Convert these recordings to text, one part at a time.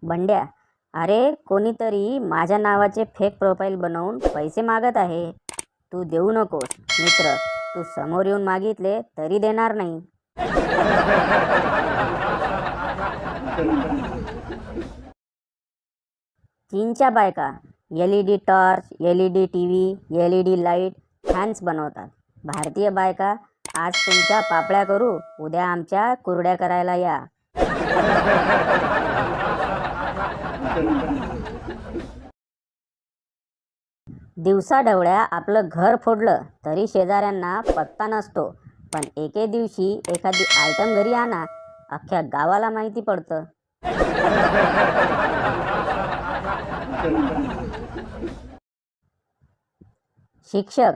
बंड्या, अरे कोणीतरी माझ्या नावाचे फेक प्रोफाईल बनवून पैसे मागत आहे. तू देऊ नकोस मित्र. तू समोर येऊन मागितले तरी देणार नाही. चीनच्या बायका LED torch, LED TV, LED light, fans बनवतात. भारतीय बायका, आज तुमच्या पापड्या करू, उद्या आमच्या कुरड्या करायला या. दिवसाढवळ्या आपलं घर फोडलं तरी शेजाऱ्यांना पत्ता नसतो, पण एके दिवशी एखादी आयटम घरी आणा, अख्ख्या गावाला माहिती पडतं. शिक्षक,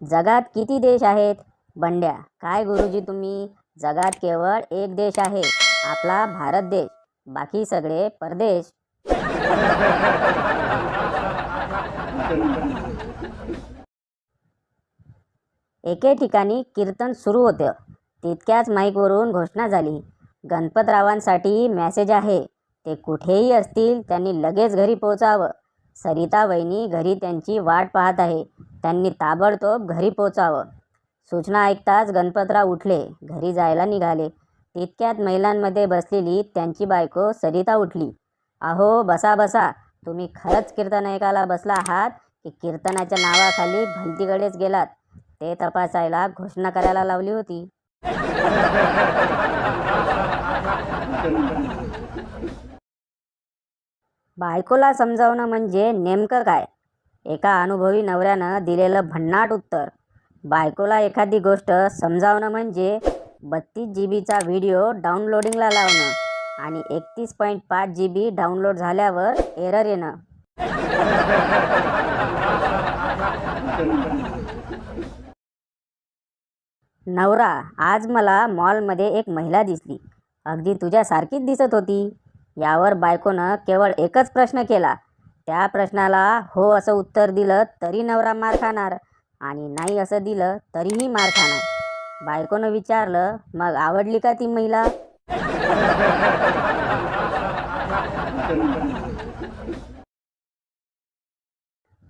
जगात किती देश आहेत? बंड्या, काय गुरुजी तुम्ही, जगात केवळ एक देश आहे, आपला भारत देश. बाकी सगळे परदेश. एके ठिकाणी कीर्तन सुरू होतं. तितक्याच माईकवरून घोषणा झाली, गणपतरावांसाठी मेसेज आहे. ते कुठेही असतील त्यांनी लगेच घरी पोचावं. सरिता वहिनी घरी त्यांची वाट पाहत आहे. त्यांनी ताबडतोब घरी पोचावं. सूचना ऐकताच गणपतराव उठले, घरी जायला निघाले. तितक्यात महिलांमध्ये बसलेली त्यांची बायको सरिता उठली. अहो बसा बसा, तुम्ही खरंच कीर्तन ऐकायला बसला आहात की कीर्तनाच्या नावाखाली भलतीकडेच गेलात? ते तपासायला घोषणा करायला लावली होती. बायकोला समजावणं म्हणजे नेमकं काय? एका अनुभवी नवऱ्यानं दिलेलं भन्नाट उत्तर. बायकोला एखादी गोष्ट समजावणं म्हणजे 32 GB व्हिडिओ डाउनलोडिंगला लावणं आणि 31.5 GB डाउनलोड झाल्यावर एरर येणं. नवरा, आज मला मॉलमध्ये एक महिला दिसली, अगदी तुझ्यासारखीच दिसत होती. यावर बायकोनं केवळ एकच प्रश्न केला. त्या प्रश्नाला हो असं उत्तर दिलं तरी नवरा मार खाणार आणि नाही असं दिलं तरीही मार खाणार. बायकोनं विचारलं, मग आवडली का ती महिला?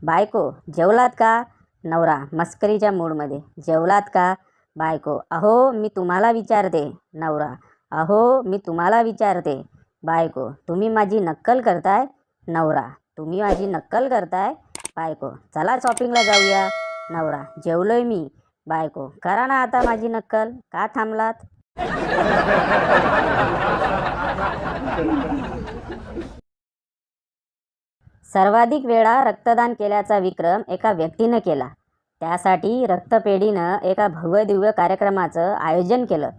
बायको, जेवलात का? नवरा मस्करीच्या मूडमध्ये, जेवलात का? बायको, अहो मी तुम्हाला विचारते. नवरा, अहो मी तुम्हाला विचारते. बायको, तुम्ही माझी नक्कल करताय? नवरा, तुम्ही माझी नक्कल करताय? बायको, चला शॉपिंगला जाऊया. नवरा, जेवलोय मी. बायको, करा ना आता माझी नक्कल, का थांबलात? सर्वाधिक वेळा रक्तदान केल्याचा विक्रम एका व्यक्तीनं केला. त्यासाठी रक्तपेढीनं एका भव्यदिव्य कार्यक्रमाचं आयोजन केलं.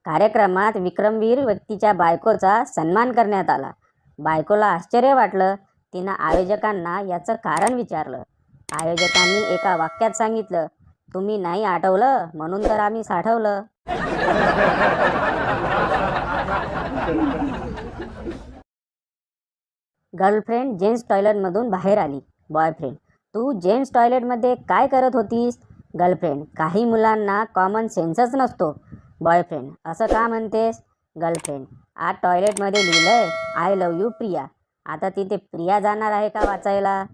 कार्यक्रमात विक्रमवीर व्यक्तीच्या बायकोचा सन्मान करण्यात आला. बायकोला आश्चर्य वाटलं. तिनं आयोजकांना याचं कारण विचारलं. आयोजकांनी एका वाक्यात सांगितलं, तुम्ही नाही आठवलं म्हणून तर आम्ही साठवलं. गर्लफ्रेंड जेन्ट्स टॉयलेटमधून बाहेर आली. बॉयफ्रेंड, तू जेन्ट्स टॉयलेटमध्ये काय करत होतीस? गर्लफ्रेंड, काही मुलांना कॉमन सेन्सच नसतो. बॉयफ्रेंड, असं का म्हणतेस? गर्लफ्रेंड, आज टॉयलेटमध्ये लिहिलंय आय लव्ह यू प्रिया. आता तिथे प्रिया जाणार आहे का वाचायला?